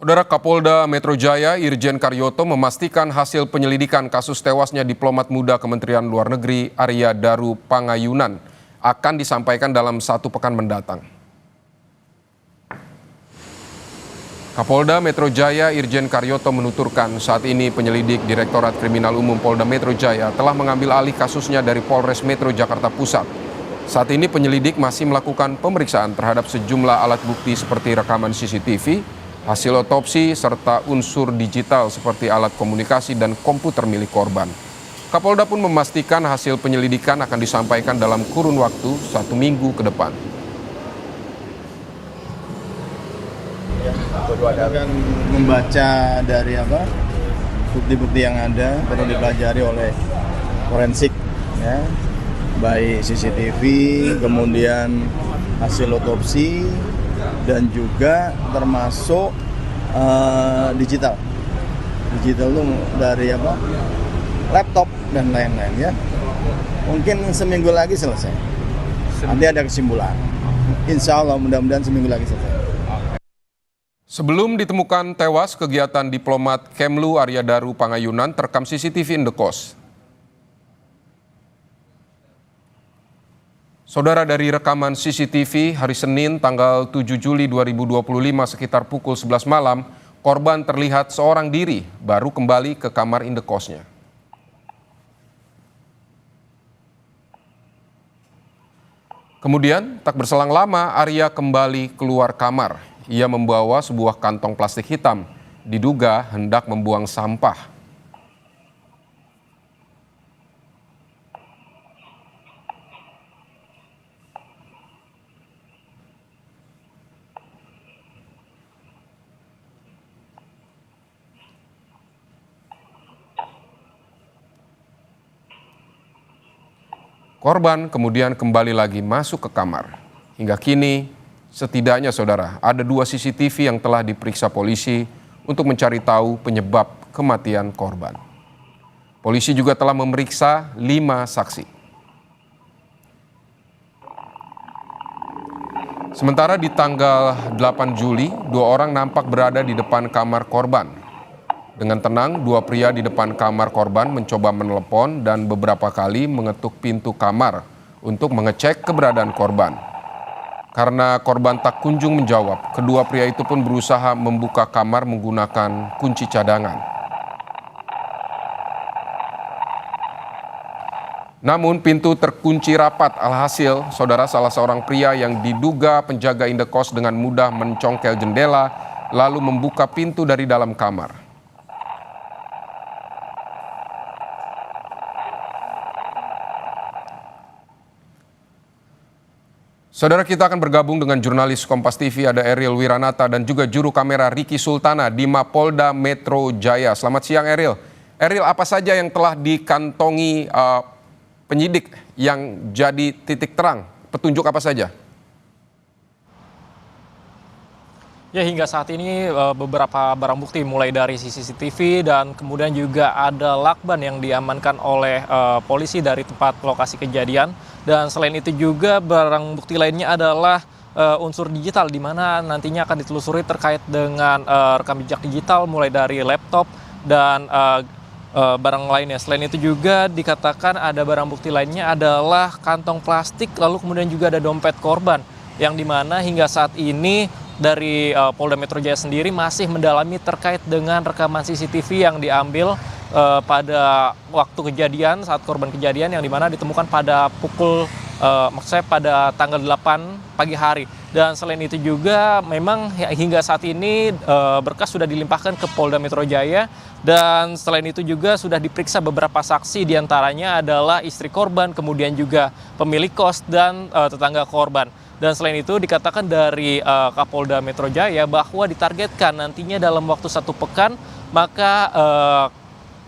Saudara Kapolda Metro Jaya Irjen Karyoto memastikan hasil penyelidikan kasus tewasnya diplomat muda Kementerian Luar Negeri Arya Daru Pangayunan akan disampaikan dalam 1 pekan mendatang. Kapolda Metro Jaya Irjen Karyoto menuturkan saat ini penyelidik Direktorat Kriminal Umum Polda Metro Jaya telah mengambil alih kasusnya dari Polres Metro Jakarta Pusat. Saat ini penyelidik masih melakukan pemeriksaan terhadap sejumlah alat bukti seperti rekaman CCTV, hasil otopsi, serta unsur digital seperti alat komunikasi dan komputer milik korban. Kapolda pun memastikan hasil penyelidikan akan disampaikan dalam kurun waktu 1 minggu ke depan. Akan membaca dari bukti-bukti yang ada perlu dipelajari oleh forensik, ya, baik CCTV, kemudian hasil otopsi, dan juga termasuk digital itu dari laptop dan lain-lain, ya. Mungkin seminggu lagi selesai. Nanti ada kesimpulan. Insya Allah mudah-mudahan seminggu lagi selesai. Sebelum ditemukan tewas, kegiatan diplomat Kemlu Arya Daru Pangayunan terekam CCTV Indekos. Saudara, dari rekaman CCTV hari Senin tanggal 7 Juli 2025 sekitar pukul 11 malam, korban terlihat seorang diri baru kembali ke kamar indekosnya. Kemudian tak berselang lama Arya kembali keluar kamar. Ia membawa sebuah kantong plastik hitam, diduga hendak membuang sampah. Korban kemudian kembali lagi masuk ke kamar. Hingga kini, setidaknya saudara, ada 2 CCTV yang telah diperiksa polisi untuk mencari tahu penyebab kematian korban. Polisi juga telah memeriksa 5 saksi. Sementara di tanggal 8 Juli, 2 orang nampak berada di depan kamar korban. Dengan tenang, 2 pria di depan kamar korban mencoba menelepon dan beberapa kali mengetuk pintu kamar untuk mengecek keberadaan korban. Karena korban tak kunjung menjawab, kedua pria itu pun berusaha membuka kamar menggunakan kunci cadangan. Namun pintu terkunci rapat, alhasil saudara salah seorang pria yang diduga penjaga indekos dengan mudah mencongkel jendela lalu membuka pintu dari dalam kamar. Saudara, kita akan bergabung dengan jurnalis Kompas TV, ada Eril Wiranata dan juga juru kamera Ricky Sultana di Mapolda Metro Jaya. Selamat siang Eril. Eril, apa saja yang telah dikantongi penyidik yang jadi titik terang? Petunjuk apa saja? Ya, hingga saat ini beberapa barang bukti mulai dari CCTV dan kemudian juga ada lakban yang diamankan oleh polisi dari tempat lokasi kejadian. Dan selain itu juga barang bukti lainnya adalah unsur digital di mana nantinya akan ditelusuri terkait dengan rekam jejak digital mulai dari laptop dan barang lainnya. Selain itu juga dikatakan ada barang bukti lainnya adalah kantong plastik, lalu kemudian juga ada dompet korban yang dimana hingga saat ini dari Polda Metro Jaya sendiri masih mendalami terkait dengan rekaman CCTV yang diambil pada waktu kejadian, saat korban kejadian yang dimana ditemukan pada pukul pada tanggal 8 pagi hari. Dan selain itu juga memang hingga saat ini berkas sudah dilimpahkan ke Polda Metro Jaya dan selain itu juga sudah diperiksa beberapa saksi, diantaranya adalah istri korban, kemudian juga pemilik kos dan tetangga korban. Dan selain itu dikatakan dari Kapolda Metro Jaya bahwa ditargetkan nantinya dalam waktu 1 pekan maka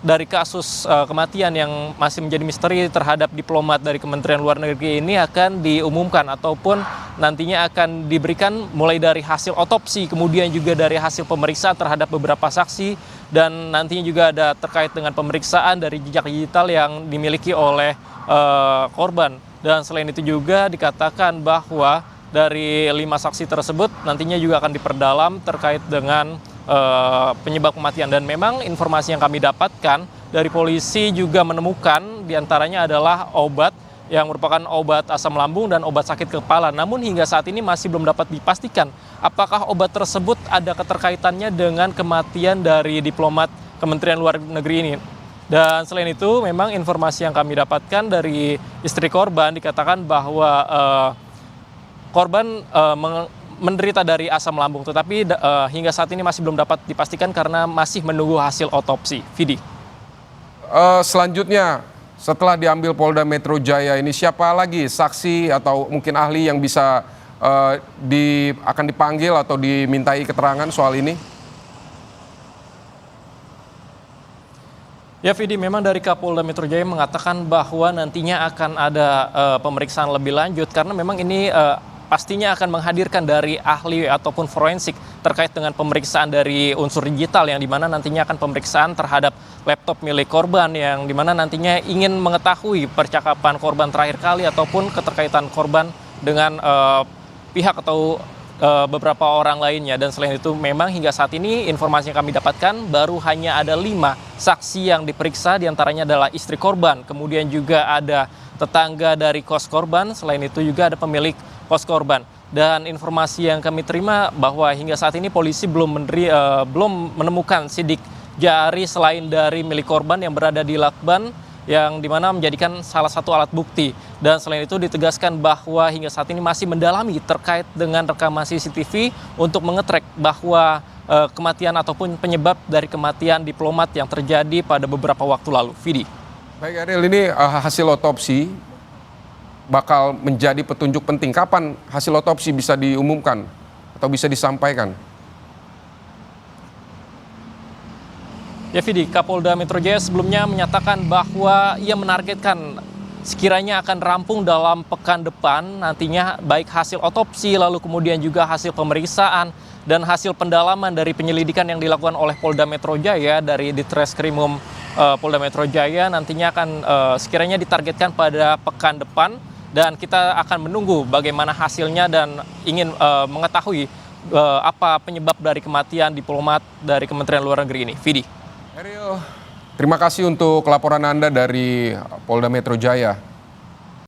dari kasus kematian yang masih menjadi misteri terhadap diplomat dari Kementerian Luar Negeri ini akan diumumkan ataupun nantinya akan diberikan mulai dari hasil otopsi, kemudian juga dari hasil pemeriksaan terhadap beberapa saksi, dan nantinya juga ada terkait dengan pemeriksaan dari jejak digital yang dimiliki oleh korban. Dan selain itu juga dikatakan bahwa dari 5 saksi tersebut nantinya juga akan diperdalam terkait dengan penyebab kematian. Dan memang informasi yang kami dapatkan dari polisi juga menemukan diantaranya adalah obat yang merupakan obat asam lambung dan obat sakit kepala. Namun hingga saat ini masih belum dapat dipastikan apakah obat tersebut ada keterkaitannya dengan kematian dari diplomat Kementerian Luar Negeri ini. Dan selain itu memang informasi yang kami dapatkan dari istri korban dikatakan bahwa korban menderita dari asam lambung, tetapi hingga saat ini masih belum dapat dipastikan karena masih menunggu hasil otopsi. Vidi. Selanjutnya, setelah diambil Polda Metro Jaya ini, siapa lagi saksi atau mungkin ahli yang bisa akan dipanggil atau dimintai keterangan soal ini? Ya Vidi, memang dari Kapolda Metro Jaya mengatakan bahwa nantinya akan ada pemeriksaan lebih lanjut karena memang ini pastinya akan menghadirkan dari ahli ataupun forensik terkait dengan pemeriksaan dari unsur digital yang dimana nantinya akan pemeriksaan terhadap laptop milik korban yang dimana nantinya ingin mengetahui percakapan korban terakhir kali ataupun keterkaitan korban dengan pihak atau beberapa orang lainnya. Dan selain itu memang hingga saat ini informasi yang kami dapatkan baru hanya ada 5 saksi yang diperiksa, diantaranya adalah istri korban, kemudian juga ada tetangga dari kos korban, selain itu juga ada pemilik kos korban. Dan informasi yang kami terima bahwa hingga saat ini polisi belum menemukan sidik jari selain dari milik korban yang berada di lakban yang dimana menjadikan salah satu alat bukti. Dan selain itu ditegaskan bahwa hingga saat ini masih mendalami terkait dengan rekaman CCTV untuk mengetrek bahwa kematian ataupun penyebab dari kematian diplomat yang terjadi pada beberapa waktu lalu. Vidi. Baik Ariel, ini hasil otopsi bakal menjadi petunjuk penting. Kapan hasil otopsi bisa diumumkan atau bisa disampaikan? Ya Vidi, Kapolda Metro Jaya sebelumnya menyatakan bahwa ia menargetkan sekiranya akan rampung dalam pekan depan nantinya baik hasil otopsi lalu kemudian juga hasil pemeriksaan dan hasil pendalaman dari penyelidikan yang dilakukan oleh Polda Metro Jaya dari Ditreskrimum Polda Metro Jaya nantinya akan sekiranya ditargetkan pada pekan depan dan kita akan menunggu bagaimana hasilnya dan ingin mengetahui apa penyebab dari kematian diplomat dari Kementerian Luar Negeri ini. Vidi. Ariel, terima kasih untuk laporan Anda dari Polda Metro Jaya.